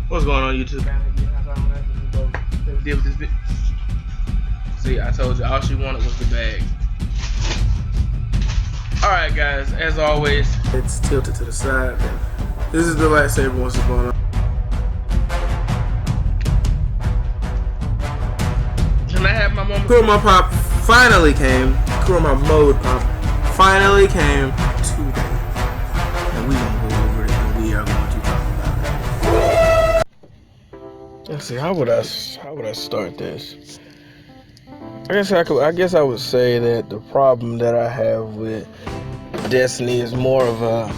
What's going on, YouTube? Deal with this bit. See, I told you all she wanted was the bag. Alright, guys, as always, it's tilted to the side. This is the lightsaber once it's going on. Can I have my moment? Kurama Pop finally came. Kurama Mode Pop finally came today. And we gonna go over it and we are going to talk about it. Let's see, how would I start this? I guess I would say that the problem that I have with Destiny is more of a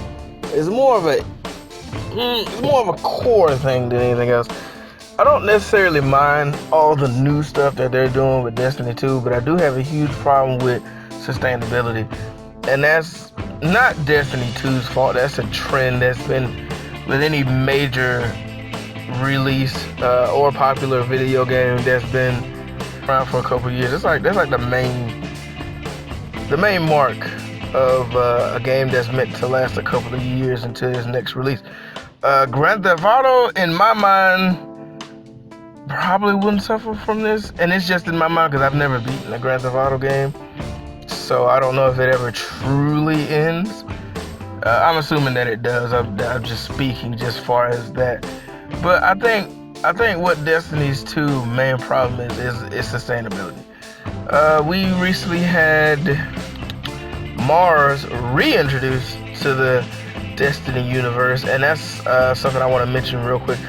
core thing than anything else. I don't necessarily mind all the new stuff that they're doing with Destiny 2, but I do have a huge problem with sustainability. And that's not Destiny 2's fault. That's a trend that's been with any major release or popular video game that's been around for a couple of years. That's like the main mark of a game that's meant to last a couple of years until its next release. Grand Theft Auto, in my mind, probably wouldn't suffer from this, and it's just in my mind because I've never beaten a Grand Theft Auto game, so I don't know if it ever truly ends. I'm assuming that it does. I'm just speaking just far as that, but I think what Destiny's 2 main problem is sustainability. We recently had Mars reintroduced to the Destiny universe, and that's something I want to mention real quick.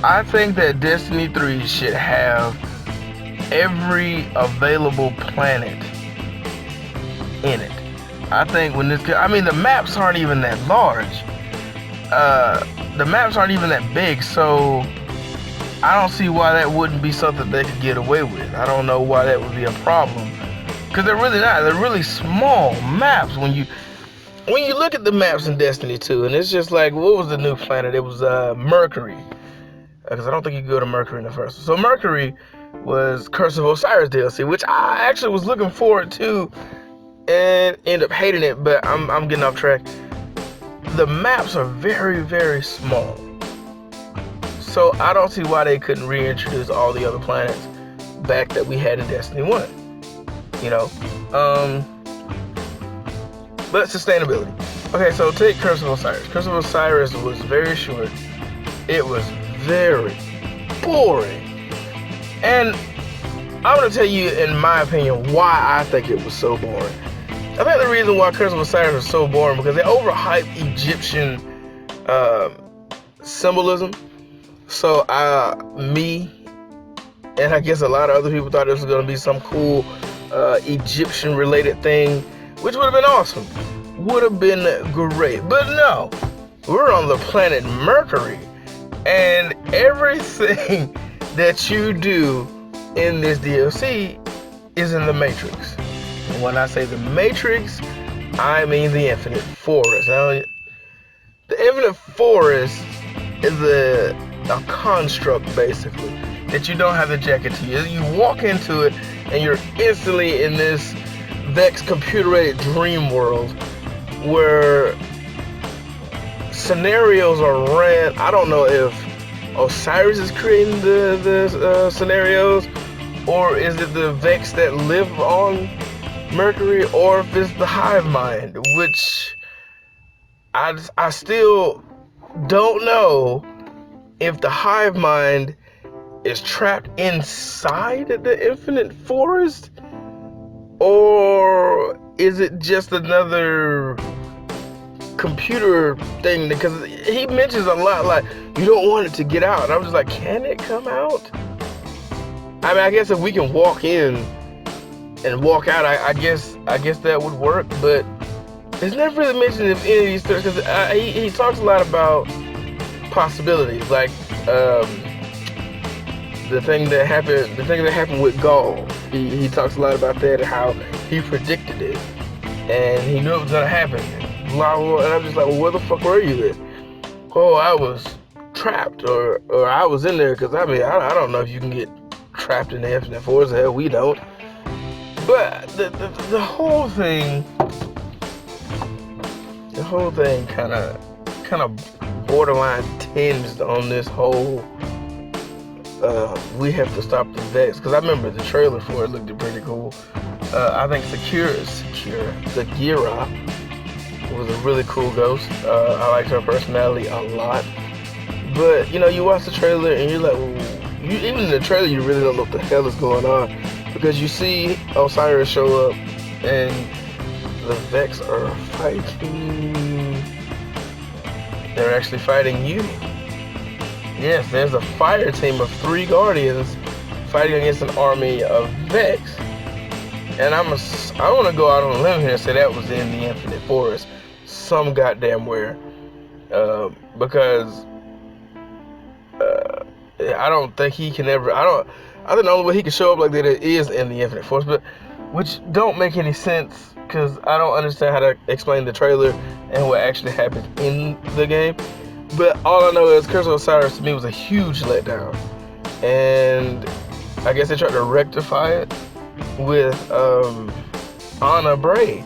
I think that Destiny 3 should have every available planet in it. I think the maps aren't even that large. The maps aren't even that big, so I don't see why that wouldn't be something they could get away with. I don't know why that would be a problem, because they're really not. They're really small maps when you look at the maps in Destiny 2, and it's just like, what was the new planet? It was Mercury, because I don't think you could go to Mercury in the first one. So Mercury was Curse of Osiris DLC, which I actually was looking forward to and ended up hating it, but I'm getting off track. The maps are very, very small. So I don't see why they couldn't reintroduce all the other planets back that we had in Destiny 1. You know? But sustainability. Okay, so take Curse of Osiris. Curse of Osiris was very short. It was very boring. And I'm going to tell you, in my opinion, why I think it was so boring. I think the reason why Curse of Osiris was so boring because they overhyped Egyptian symbolism. So me and I guess a lot of other people thought this was going to be some cool Egyptian related thing, which would have been awesome. Would have been great. But no, we're on the planet Mercury, and everything that you do in this DLC is in the Matrix. And when I say the Matrix, I mean the Infinite Forest. Now, the Infinite Forest is a construct, basically, that you don't have to jack into. You walk into it, and you're instantly in this Vex computer-aided dream world where scenarios are ran. I don't know if Osiris is creating the scenarios, or is it the Vex that live on Mercury, or if it's the hive mind, which I still don't know if the hive mind is trapped inside the Infinite Forest, or is it just another computer thing? Because he mentions a lot like, you don't want it to get out, and I'm just like, can it come out? I mean, I guess if we can walk in and walk out, I guess that would work, but it's never really mentioned in any of these stories, because he talks a lot about possibilities, like the thing that happened with Gaul. He talks a lot about that and how he predicted it and he knew it was gonna happen. Blah, blah, and I'm just like, well, where the fuck were you then? Oh, I was trapped, or I was in there, because I mean, I don't know if you can get trapped in the Infinite Forest. Hell, we don't. But the whole thing kind of borderline tinged on this whole we have to stop the Vex. Because I remember the trailer for it looked pretty cool. I think Sagira was a really cool ghost. I liked her personality a lot. But, you watch the trailer and you're like, well, even in the trailer, you really don't know what the hell is going on. Because you see Osiris show up and the Vex are fighting. They're actually fighting you. Yes, there's a fire team of 3 Guardians fighting against an army of Vex. And I want to go out on a limb here and say that was in the Infinite Forest, some goddamn where, because I don't think he can ever. I think the only way he can show up like that is in the Infinite Forest, but which don't make any sense because I don't understand how to explain the trailer and what actually happens in the game. But all I know is Curse of Osiris to me was a huge letdown, and I guess they tried to rectify it with Anna Bray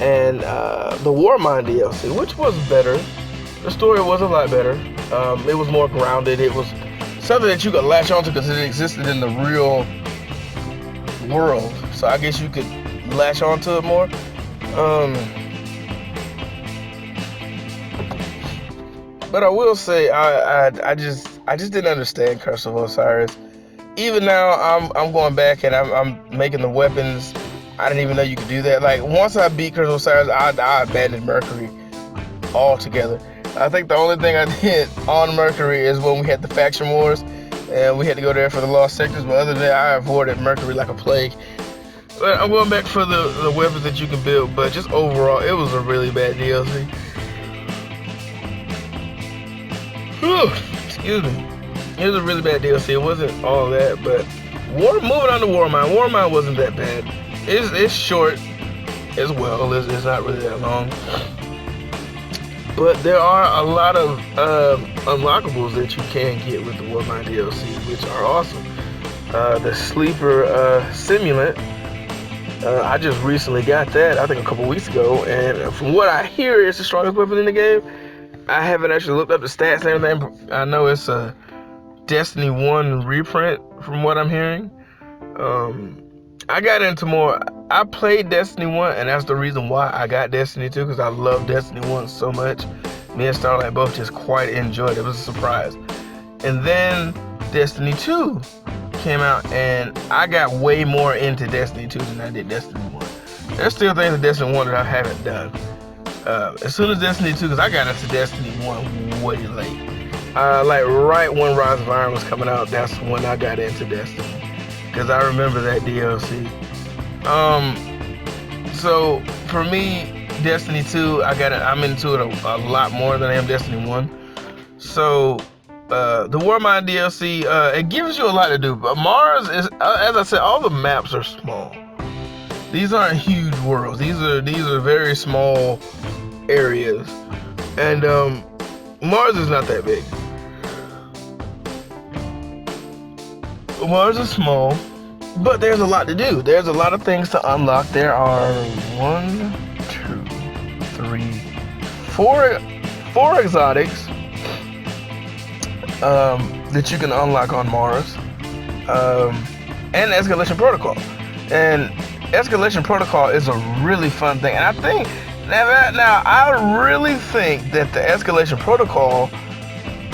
and the Warmind DLC, which was better. The story was a lot better. It was more grounded. It was something that you could latch onto because it existed in the real world. So I guess you could latch onto it more. But I will say I just didn't understand Curse of Osiris. Even now I'm going back and I'm making the weapons. I didn't even know you could do that. Like once I beat Curse of Osiris, I abandoned Mercury altogether. I think the only thing I did on Mercury is when we had the faction wars and we had to go there for the lost sectors. But other than that, I avoided Mercury like a plague. But I'm going back for the weapons that you can build. But just overall, it was a really bad DLC. Whew, excuse me. It was a really bad DLC. It wasn't all that, but moving on to Warmind. Warmind wasn't that bad. It's short as well. It's not really that long. But there are a lot of unlockables that you can get with the Warmind DLC, which are awesome. The Sleeper Simulant. I just recently got that, I think a couple weeks ago, and from what I hear, it's the strongest weapon in the game. I haven't actually looked up the stats and everything. I know it's a Destiny 1 reprint from what I'm hearing. I got into more. I played Destiny 1, and that's the reason why I got Destiny 2, because I love Destiny 1 so much. Me and Starlight both just quite enjoyed it. It was a surprise. And then Destiny 2 came out, and I got way more into Destiny 2 than I did Destiny 1. There's still things in Destiny 1 that I haven't done. As soon as Destiny 2, because I got into Destiny 1 way late. Like right when Rise of Iron was coming out, that's when I got into Destiny. Because I remember that DLC. So for me, Destiny 2, I'm into it a lot more than I am Destiny 1. So the Warmind DLC, it gives you a lot to do. But Mars is, as I said, all the maps are small. These aren't huge worlds. These are very small areas, and Mars is not that big. Mars is small, but there's a lot to do. There's a lot of things to unlock. There are 4 exotics that you can unlock on Mars, and Escalation Protocol. And Escalation Protocol is a really fun thing, and I think I really think that the Escalation Protocol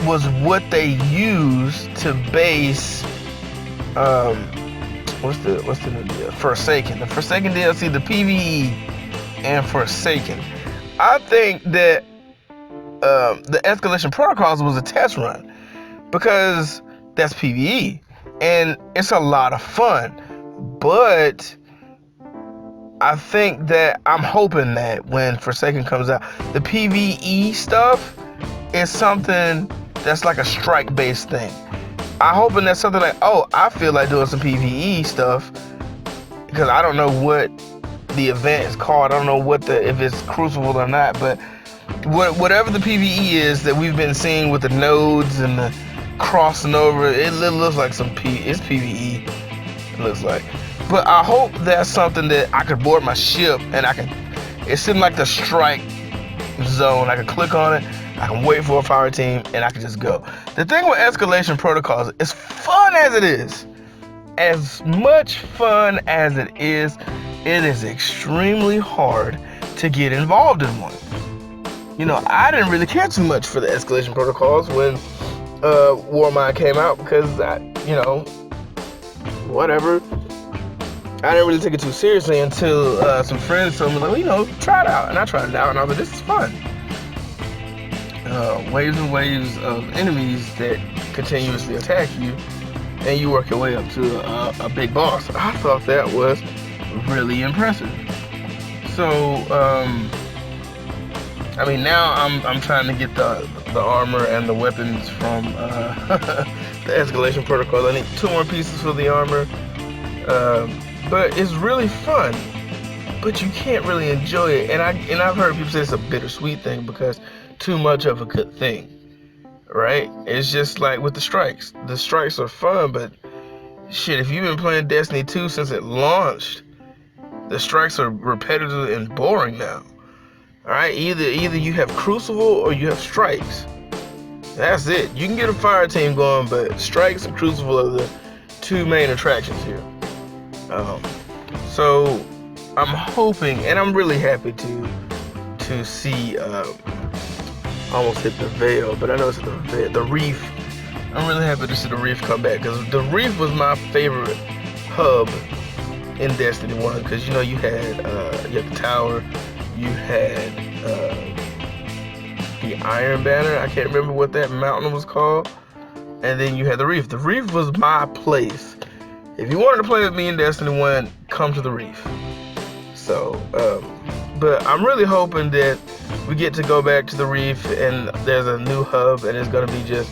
was what they used to base what's the new deal? Forsaken. The Forsaken DLC, the PvE, and Forsaken. I think that the Escalation Protocols was a test run because that's PvE and it's a lot of fun. But I think that I'm hoping that when Forsaken comes out, the PvE stuff is something that's like a strike-based thing. I'm hoping that's something like, oh, I feel like doing some PvE stuff because I don't know what the event is called. I don't know if it's Crucible or not, but whatever the PvE is that we've been seeing with the nodes and the crossing over, it looks like it's PvE. It looks like. But I hope that's something that I could board my ship and it's in like the strike zone. I can click on it, I can wait for a fire team, and I can just go. The thing with escalation protocols, as fun as it is, as much fun as it is extremely hard to get involved in one. You know, I didn't really care too much for the escalation protocols when Warmind came out because, whatever. I didn't really take it too seriously until some friends told me, like, try it out. And I tried it out, and I was like, this is fun. Waves and waves of enemies that continuously attack you, and you work your way up to a big boss. I thought that was really impressive. So, now I'm trying to get the armor and the weapons from the escalation protocol. I need 2 more pieces for the armor. But it's really fun, but you can't really enjoy it. And I've heard people say it's a bittersweet thing because too much of a good thing, right? It's just like with the strikes. The strikes are fun, but shit, if you've been playing Destiny 2 since it launched, the strikes are repetitive and boring now. All right, either you have Crucible or you have strikes. That's it. You can get a fire team going, but strikes and Crucible are the 2 main attractions here. So I'm hoping, and I'm really happy to see. Almost hit the Veil, but I know it's the Reef. I'm really happy to see the Reef come back because the Reef was my favorite hub in Destiny 1 because you had the tower, you had the Iron Banner. I can't remember what that mountain was called, and then you had the Reef. The Reef was my place. If you wanted to play with me in Destiny 1, come to the Reef. So, but I'm really hoping that we get to go back to the Reef and there's a new hub and it's going to be just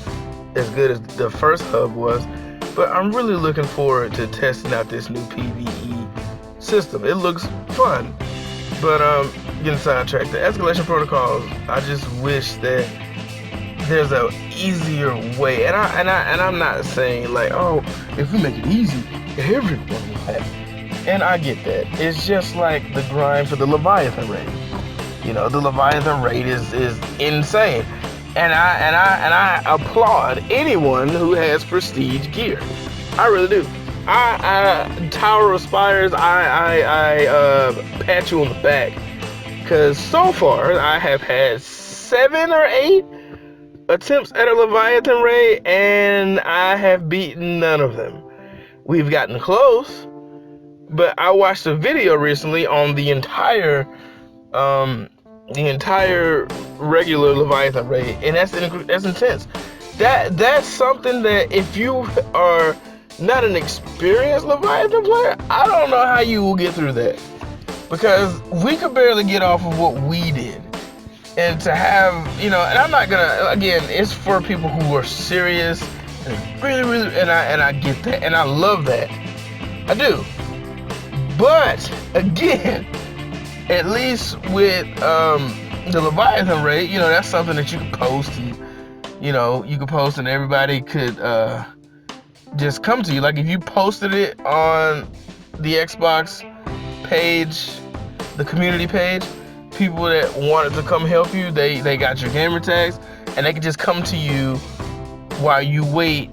as good as the first hub was. But I'm really looking forward to testing out this new PvE system. It looks fun. But getting sidetracked. The escalation protocols, I just wish that there's a easier way. And I'm not saying like, oh, if we make it easy, everyone will have it. And I get that. It's just like the grind for the Leviathan raid. The Leviathan raid is insane. And I applaud anyone who has prestige gear. I really do. I Tower of Spires, I pat you on the back. Because so far, I have had 7 or 8 attempts at a Leviathan raid, and I have beaten none of them. We've gotten close, but I watched a video recently on the entire regular Leviathan raid, and that's intense. That's something that if you are not an experienced Leviathan player, I don't know how you will get through that, because we could barely get off of what we did. And to have, and I'm not gonna, again, it's for people who are serious and really, and I get that, and I love that. I do. But, again, at least with the Leviathan raid, that's something that you can post, and, you can post and everybody could just come to you. Like, if you posted it on the Xbox page, the community page, people that wanted to come help you, they got your gamer tags, and they can just come to you while you wait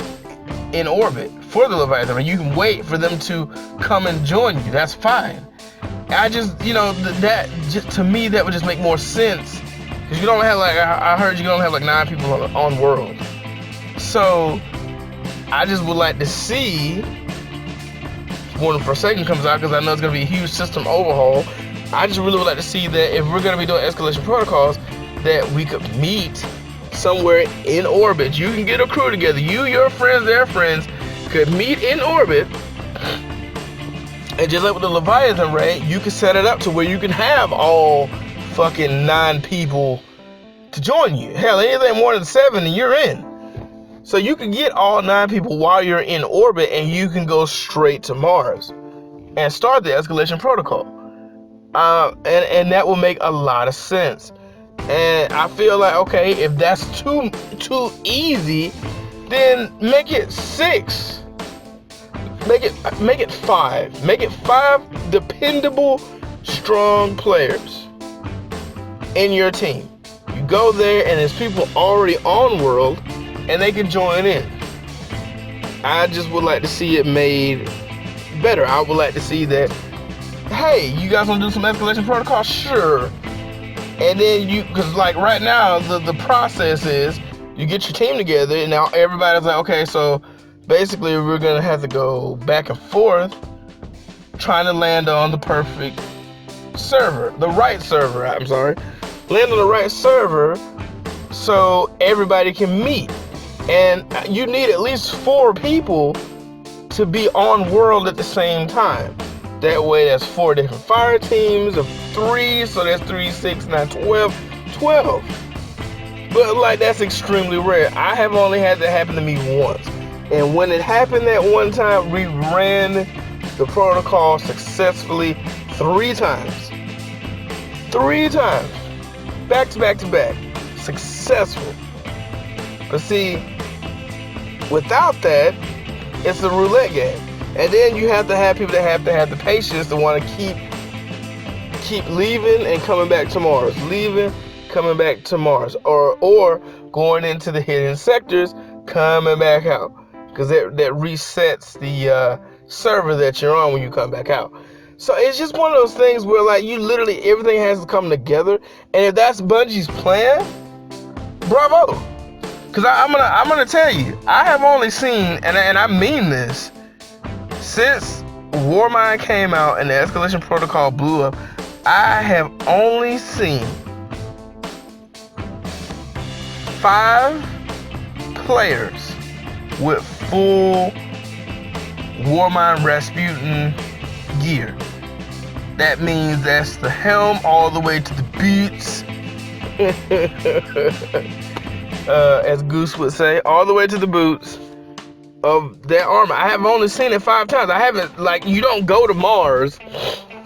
in orbit for the Leviathan. And you can wait for them to come and join you. That's fine. I just, that just to me that would just make more sense, because you don't have I heard you don't have 9 people on world. So I just would like to see when the Forsaken comes out, because I know it's gonna be a huge system overhaul. I just really would like to see that if we're going to be doing escalation protocols, that we could meet somewhere in orbit. You can get a crew together. You, your friends, their friends could meet in orbit. And just like with the Leviathan raid, you can set it up to where you can have all fucking 9 people to join you. Hell, anything more than 7 and you're in. So you can get all 9 people while you're in orbit, and you can go straight to Mars and start the escalation protocol. And that will make a lot of sense. And I feel like, okay, if that's too easy, then make it 6. Make it 5. Make it 5 dependable, strong players in your team. You go there, and there's people already on world, and they can join in. I just would like to see it made better. I would like to see that, hey, you guys want to do some escalation protocol? Sure. And then because like right now, the process is you get your team together, and now everybody's like, okay, so basically we're going to have to go back and forth trying to land on the perfect server, the right server, I'm sorry. Land on the right server so everybody can meet. And you need at least 4 people to be on world at the same time. That way that's 4 different fire teams of 3, so that's 3, 6, 9, 12. But like that's extremely rare. I have only had that happen to me once. And when it happened that one time, we ran the protocol successfully 3 times. 3 times. Back to back to back. Successful. But see, without that, it's a roulette game. And then you have to have people that have to have the patience to want to keep leaving and coming back to Mars. Leaving, coming back to Mars. Or going into the hidden sectors, coming back out. Because that resets the server that you're on when you come back out. So it's just one of those things where like you literally everything has to come together. And if that's Bungie's plan, bravo. Because I'm gonna tell you, I have only seen, and I mean this, since Warmind came out and the escalation protocol blew up, I have only seen 5 players with full Warmind Rasputin gear. That means that's the helm all the way to the boots. As Goose would say, all the way to the boots of that armor. I have only seen it 5 times. I haven't, like, you don't go to Mars,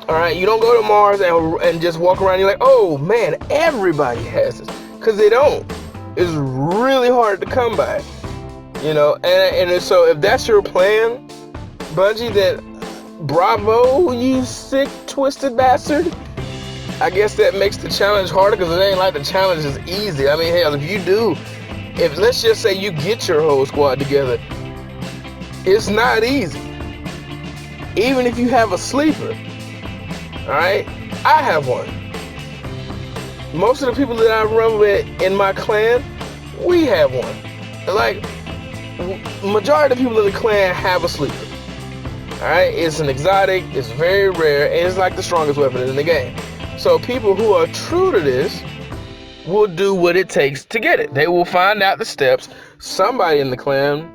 all right? You don't go to Mars and just walk around. You're like, oh man, everybody has this, because they don't. It's really hard to come by, you know. And so if that's your plan, Bungie, then bravo, you sick, twisted bastard. I guess that makes the challenge harder, because it ain't like the challenge is easy. I mean, hell, if let's just say you get your whole squad together, it's not easy. Even if you have a sleeper, all right? I have one. Most of the people that I run with in my clan, we have one. Like, majority of the people in the clan have a sleeper. All right? It's an exotic, it's very rare, and it's like the strongest weapon in the game. So people who are true to this will do what it takes to get it. They will find out the steps. Somebody in the clan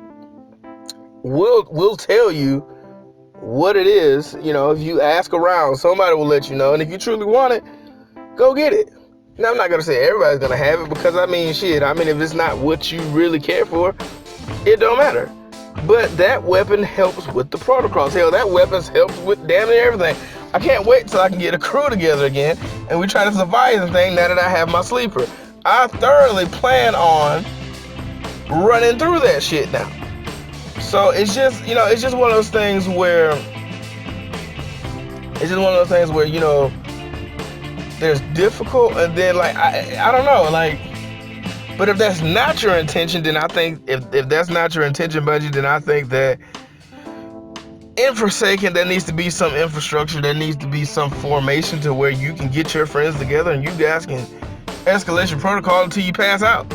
will tell you what it is. You know, if you ask around, somebody will let you know. And if you truly want it, go get it. Now, I'm not going to say everybody's going to have it, because I mean, shit, I mean, if it's not what you really care for, it don't matter. But that weapon helps with the protocols. Hell, that weapon helps with damn near everything. I can't wait till I can get a crew together again and we try to survive the thing now that I have my sleeper. I thoroughly plan on running through that shit now. So it's just, you know, it's just one of those things where, you know, there's difficult, and then like, I don't know, like, but if that's not your intention, then I think, if that's not your intention, Bungie, then I think that in Forsaken, there needs to be some infrastructure, there needs to be some formation to where you can get your friends together and you guys can escalation protocol until you pass out.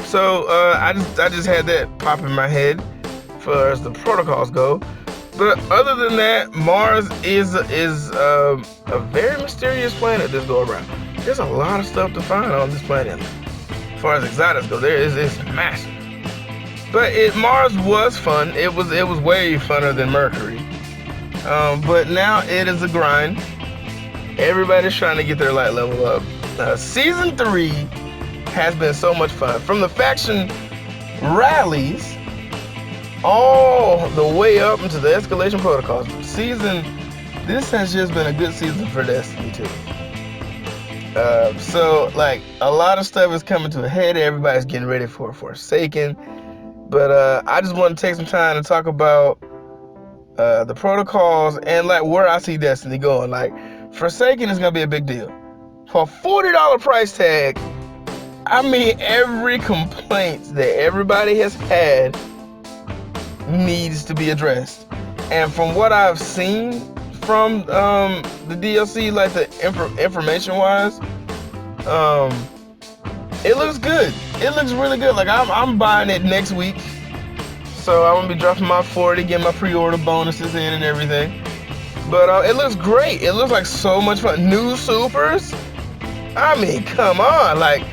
So I just had that pop in my head for as the protocols go. But other than that, Mars is a very mysterious planet this go around. There's a lot of stuff to find on this planet. As far as exotics go, it's massive. But Mars was fun. It was way funner than Mercury. But now it is a grind. Everybody's trying to get their light level up. Season 3 has been so much fun. From the faction rallies all the way up into the escalation protocols. This has just been a good season for Destiny 2. So like a lot of stuff is coming to a head. Everybody's getting ready for Forsaken. But I just want to take some time to talk about the protocols and like where I see Destiny going. Like Forsaken is gonna be a big deal. For a $40 price tag, I mean, every complaint that everybody has had needs to be addressed. And from what I've seen from the DLC, like the information wise, it looks good. It looks really good. Like I'm buying it next week, so I'm gonna be dropping my 40, getting my pre-order bonuses in and everything. But it looks great. It looks like so much fun. New supers. I mean, come on. Like,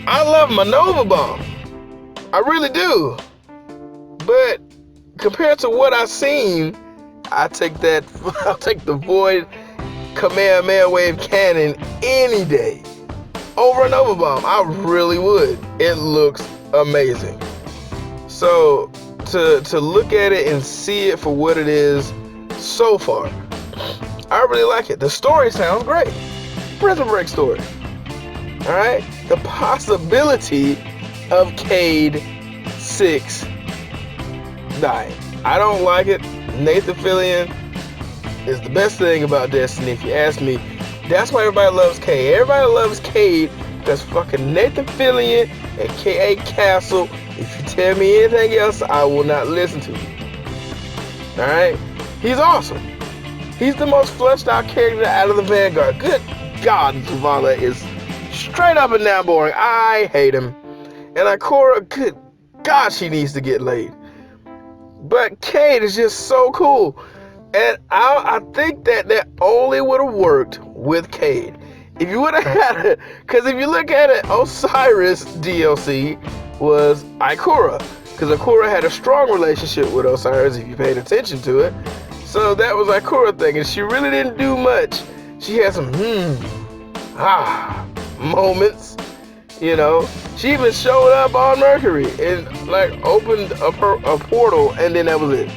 I love my Nova Bomb. I really do. But compared to what I've seen, I'll take the Void Kamehameha Wave Cannon any day over a Nova Bomb. I really would. It looks amazing. So to look at it and see it for what it is so far, I really like it. The story sounds great. Prison Break story. Alright? The possibility of Cade 6 dying. I don't like it. Nathan Fillion is the best thing about Destiny, if you ask me. That's why everybody loves Cade. Everybody loves Cade because fucking Nathan Fillion, aka Castle. If you tell me anything else, I will not listen to you. Alright? He's awesome. He's the most fleshed out character out of the Vanguard. Good God, Zavala is straight up and down boring. I hate him. And Ikora, good God, she needs to get laid. But Cade is just so cool. And I think that only would have worked with Cade. If you would have had it, because if you look at it, Osiris DLC was Ikora. Because Ikora had a strong relationship with Osiris if you paid attention to it. So that was Ikora thing, and she really didn't do much. She had some moments, you know. She even showed up on Mercury and like opened a portal, and then that was it.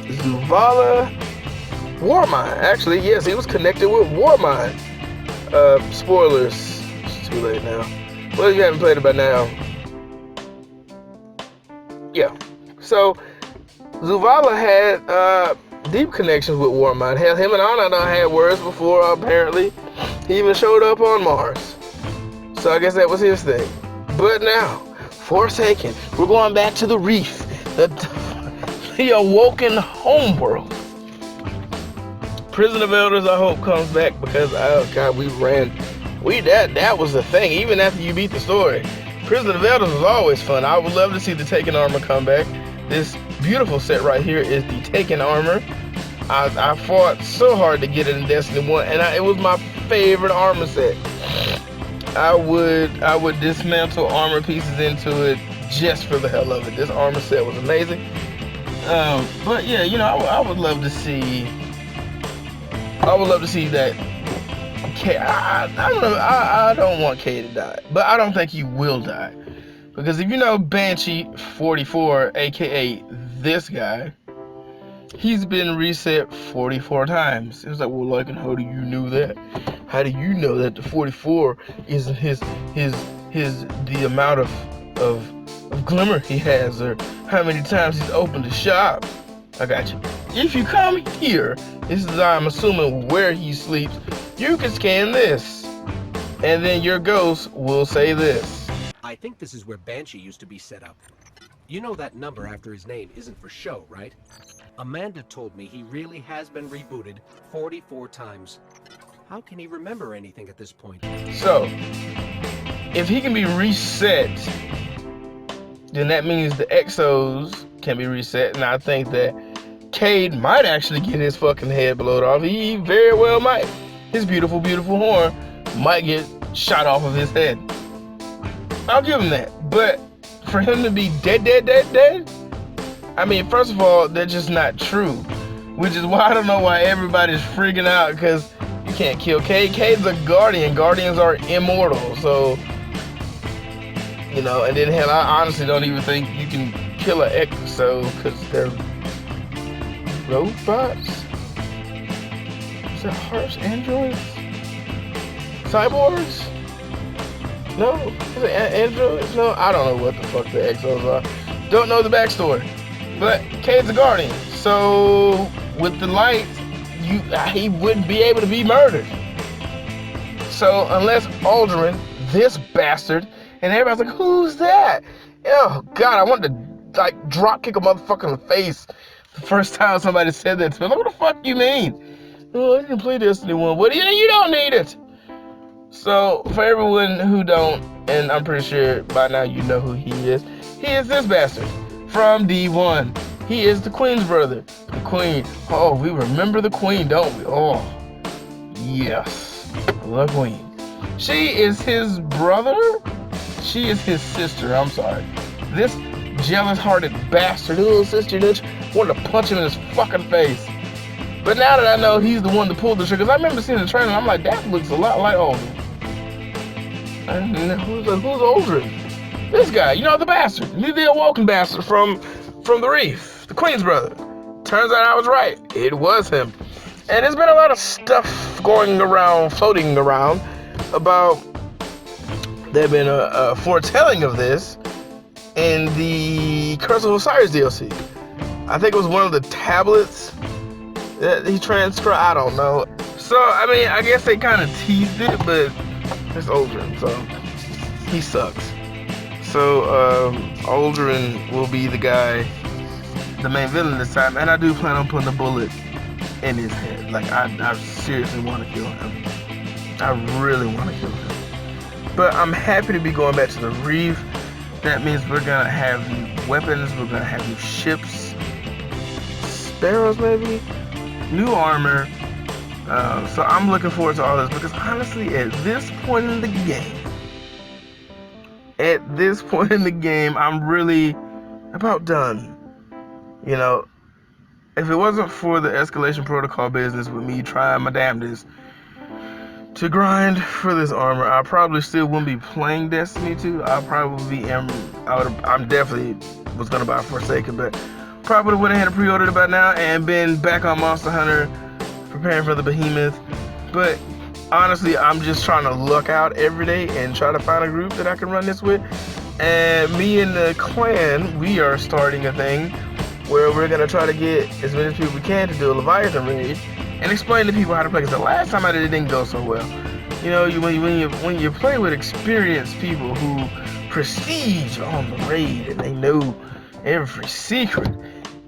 Zavala, Warmind, actually, yes, he was connected with Warmind. Spoilers, it's too late now. Well, if you haven't played it by now, yeah. So Zavala had deep connections with Warmind. Hell, him and Anna had words before, apparently. He even showed up on Mars. So I guess that was his thing. But now, Forsaken, we're going back to the reef. The awoken homeworld. Prison of Elders, I hope, comes back because, oh God, that was the thing. Even after you beat the story, Prison of Elders was always fun. I would love to see the Taken Armor come back. This beautiful set right here is the Taken Armor. I fought so hard to get it in Destiny 1, and it was my favorite armor set. I would dismantle armor pieces into it just for the hell of it. This armor set was amazing. But yeah, you know, I would love to see that. I don't want Kay to die, but I don't think he will die, because if you know Banshee 44, aka this guy, he's been reset 44 times. It was like, well, like, and how do you know that? How do you know that the 44 isn't the amount of glimmer he has, or how many times he's opened the shop? I got you. If you come here, this is, I'm assuming, where he sleeps, you can scan this, and then your ghost will say this. I think this is where Banshee used to be set up. You know that number after his name isn't for show, right? Amanda told me he really has been rebooted 44 times. How can he remember anything at this point? So, if he can be reset, then that means the Exos can be reset, and I think that Cade might actually get his fucking head blown off. He very well might. His beautiful, beautiful horn might get shot off of his head. I'll give him that. But for him to be dead, I mean, first of all, that's just not true. Which is why I don't know why everybody's freaking out, because you can't kill Cade. Cade's a Guardian. Guardians are immortal, so, you know, and then hell, I honestly don't even think you can kill an Exo, because they're robots? Is that harsh androids? Cyborgs? No? Is it androids? No, I don't know what the fuck the Exos are. Don't know the backstory. But Cade's a Guardian, so with the light, he wouldn't be able to be murdered. So unless Aldrin, this bastard. And everybody's like, who's that? Oh, God, I wanted to, like, drop kick a motherfucker in the face the first time somebody said that to me. Like, what the fuck you mean? Oh, I didn't play Destiny 1. Well, you don't need it. So, for everyone who don't, and I'm pretty sure by now you know who he is this bastard from D1. He is the Queen's brother. The Queen. Oh, we remember the Queen, don't we? Oh, yes. The Queen. She is his brother? She is his sister, I'm sorry. This jealous-hearted bastard, little sister, wanted to punch him in his fucking face. But now that I know he's the one that pulled the trigger, because I remember seeing the trailer, and I'm like, that looks a lot like Aldrin. And who's Aldrin? This guy, the bastard. The awoken bastard from the Reef, the Queen's brother. Turns out I was right. It was him. And there's been a lot of stuff floating around, about there been a foretelling of this in the Curse of Osiris DLC. I think it was one of the tablets that he transcribed. I don't know. So, I mean, I guess they kind of teased it, but it's Aldrin, so he sucks. So, Aldrin will be the guy, the main villain this time, and I do plan on putting a bullet in his head. Like, I seriously want to kill him. I really want to kill him. But I'm happy to be going back to the Reef. That means we're going to have new weapons, we're going to have new ships, sparrows maybe, new armor. So I'm looking forward to all this, because honestly, at this point in the game, I'm really about done. If it wasn't for the escalation protocol business with me trying my damnedest to grind for this armor, I probably still wouldn't be playing Destiny 2. I'm definitely was gonna buy Forsaken, but probably would have had a pre-ordered by now and been back on Monster Hunter, preparing for the Behemoth. But honestly, I'm just trying to luck out every day and try to find a group that I can run this with. And me and the clan, we are starting a thing where we're gonna try to get as many people we can to do a Leviathan raid and explain to people how to play. Because the last time I did it didn't go so well. When you play with experienced people who prestige on the raid and they know every secret,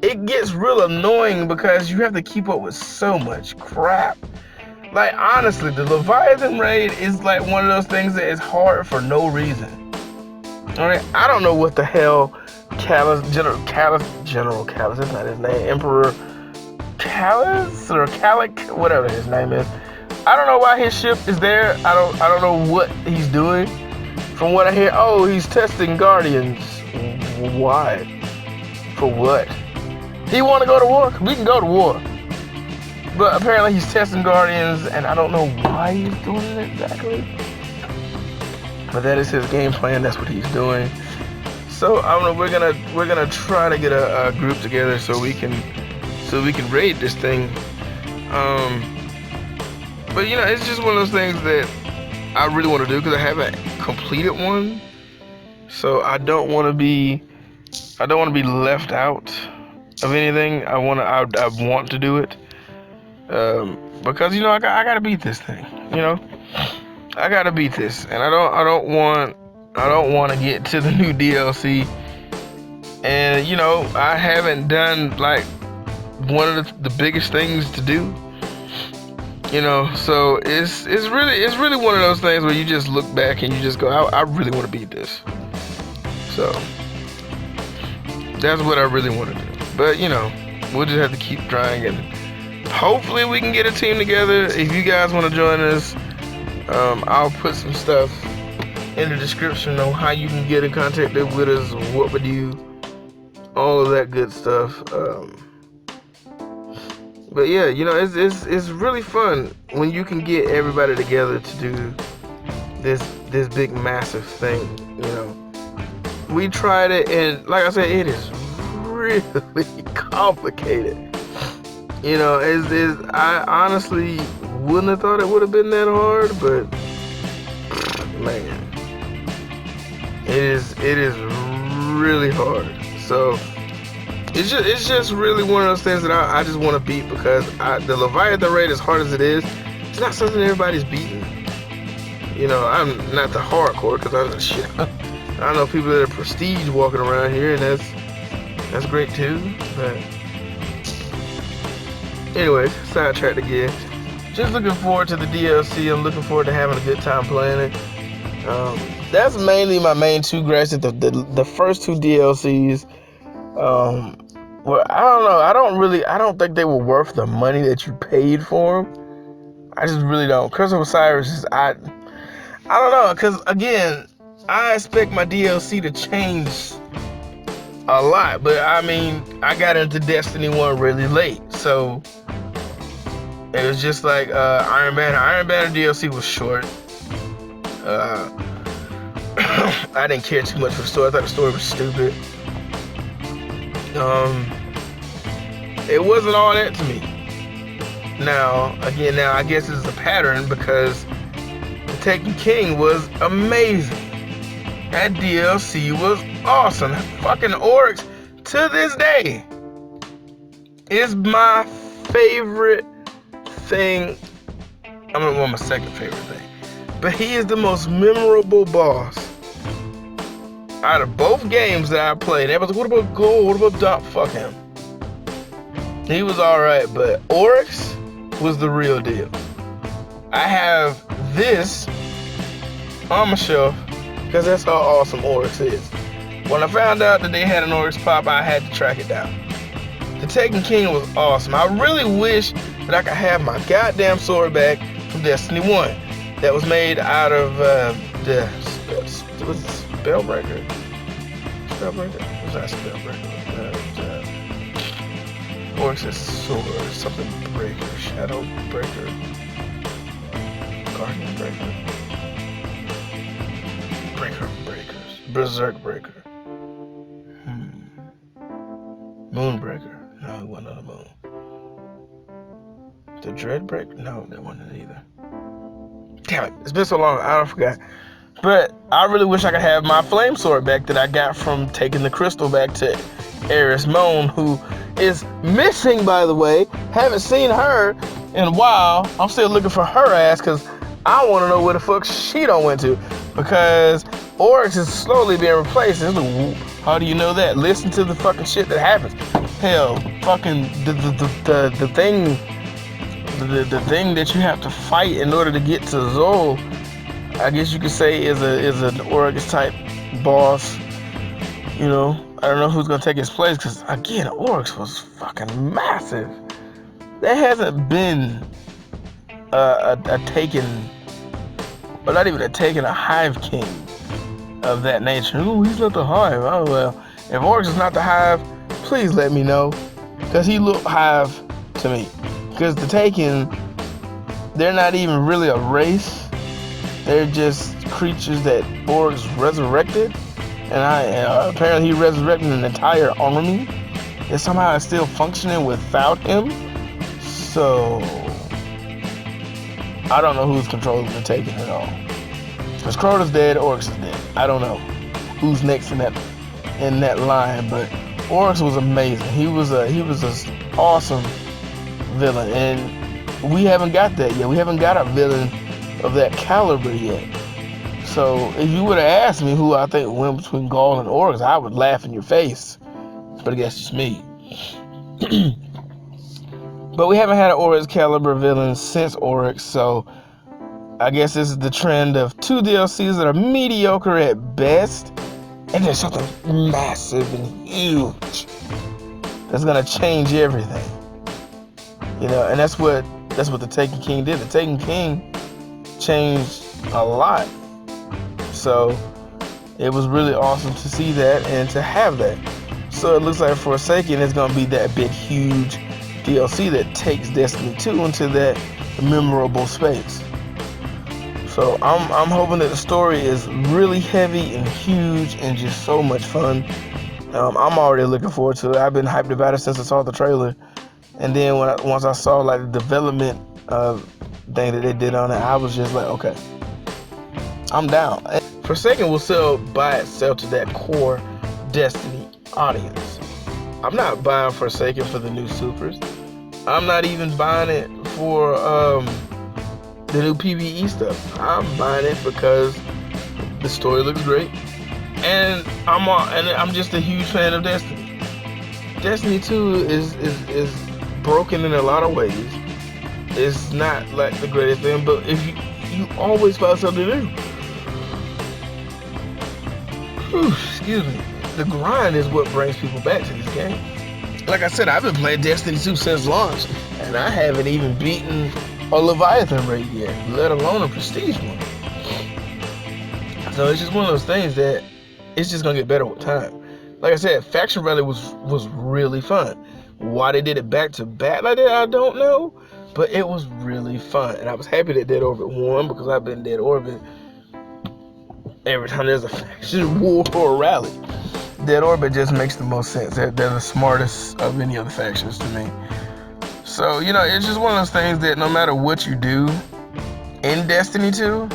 it gets real annoying because you have to keep up with so much crap. Like, honestly, the Leviathan raid is like one of those things that is hard for no reason. Alright, I don't know what the hell General Callus, that's not his name, Emperor Callus or Calic, whatever his name is. I don't know why his ship is there. I don't know what he's doing. From what I hear, he's testing Guardians. Why? For what? He want to go to war? We can go to war. But apparently he's testing Guardians, and I don't know why he's doing it exactly. But that is his game plan. That's what he's doing. So I don't know. We're gonna try to get a group together so we can raid this thing. But it's just one of those things that I really want to do because I haven't completed one. So I don't want to be left out of anything. I want to do it. Because I gotta beat this thing. I gotta beat this, and I don't want to get to the new DLC. And I haven't done like one of the biggest things to do. So it's really one of those things where you just look back and you just go, I really want to beat this. So that's what I really want to do. But we'll just have to keep trying, and hopefully we can get a team together. If you guys want to join us, I'll put some stuff in the description on how you can get in contact with us, what we do, all of that good stuff. But yeah, it's really fun when you can get everybody together to do this big massive thing. We tried it, and like I said, it is really complicated. I honestly wouldn't have thought it would have been that hard, but man, it is really hard. So it's just really one of those things that I just want to beat, because the Leviathan raid, as hard as it is, it's not something everybody's beating. You know, I'm not the hardcore because I know people that are prestige walking around here, and that's great too. But anyways, sidetracked again. Just looking forward to the DLC. I'm looking forward to having a good time playing it. That's mainly my main two gripes. The first two DLCs. Well, I don't know. I don't think they were worth the money that you paid for them. I just really don't. Curse of Osiris I don't know, because again, I expect my DLC to change a lot, but I mean, I got into Destiny 1 really late, so it was just like Iron Banner. Iron Banner DLC was short. I didn't care too much for the story. I thought the story was stupid. It wasn't all that to me. Now I guess it's a pattern because the Taken King was amazing. That DLC was awesome. Fucking Oryx, to this day, is my favorite thing. I'm gonna want my second favorite thing. But he is the most memorable boss out of both games that I played. Everybody's like, what about Gold? What about Dot? Fuck him. He was alright, but Oryx was the real deal. I have this on my shelf because that's how awesome Oryx is. When I found out that they had an Oryx pop, I had to track it down. The Taken King was awesome. I really wish that I could have my goddamn sword back from Destiny 1 that was made out of the Spellbreaker? Spellbreaker? What's that Spellbreaker? Oryx's sword, something breaker, shadow breaker, guardian breaker, breakers, berserk breaker, moonbreaker. No, it wasn't on the moon. The dread breaker? No, that wasn't it either. Damn it, it's been so long, I don't forget. But I really wish I could have my flame sword back that I got from taking the crystal back to Eris Moan, who is missing, by the way. Haven't seen her in a while. I'm still looking for her ass because I want to know where the fuck she done went to, because Oryx is slowly being replaced. How do you know that? Listen to the fucking shit that happens. Hell, fucking the thing that you have to fight in order to get to Zol, I guess you could say is an Oryx type boss. You know, I don't know who's gonna take his place because again, Oryx was fucking massive. There hasn't been a Taken, or not even a Taken, a Hive King of that nature. Ooh, he's not the Hive. Oh well, if Oryx is not the Hive, please let me know, because he looked Hive to me. Because the Taken, they're not even really a race. They're just creatures that Oryx resurrected. And apparently he resurrected an entire army. And somehow it's still functioning without him. So I don't know who's controlling the Taken at all. Because Crota's dead, Oryx is dead. I don't know who's next in that line. But Oryx was amazing. He was an awesome villain, and we haven't got that yet. We haven't got a villain of that caliber yet. So if you would have asked me who I think went between Gaul and Oryx, I would laugh in your face. But I guess it's me. But we haven't had an Oryx caliber villain since Oryx, so I guess this is the trend of two DLCs that are mediocre at best, and then something massive and huge that's gonna change everything. You know, and that's what the Taken King did. The Taken King changed a lot. So it was really awesome to see that and to have that. So it looks like Forsaken is going to be that big, huge DLC that takes Destiny 2 into that memorable space. So I'm hoping that the story is really heavy and huge and just so much fun. I'm already looking forward to it. I've been hyped about it since I saw the trailer. And then once I saw like the development thing that they did on it, I was just like, okay, I'm down. Forsaken will sell by itself to that core Destiny audience. I'm not buying Forsaken for the new supers. I'm not even buying it for the new PvE stuff. I'm buying it because the story looks great, and I'm just a huge fan of Destiny. Destiny 2 is broken in a lot of ways. It's not like the greatest thing, but if you always find something new. Whew, excuse me. The grind is what brings people back to this game. Like I said, I've been playing Destiny 2 since launch, and I haven't even beaten a Leviathan raid yet, let alone a prestige one. So it's just one of those things that it's just gonna get better with time. Like I said, Faction Rally was really fun. Why they did it back to back like that, I don't know. But it was really fun. And I was happy that Dead Orbit won, because I've been Dead Orbit every time there's a faction war or a rally. Dead Orbit just makes the most sense. They're the smartest of any other factions to me. So, you know, it's just one of those things that no matter what you do in Destiny 2,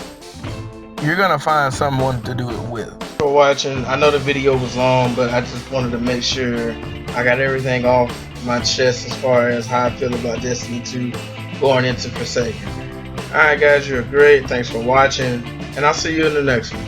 you're gonna find someone to do it with. For watching, I know the video was long, but I just wanted to make sure I got everything off my chest as far as how I feel about Destiny 2 going into Forsaken. Alright guys, you're great. Thanks for watching, and I'll see you in the next one.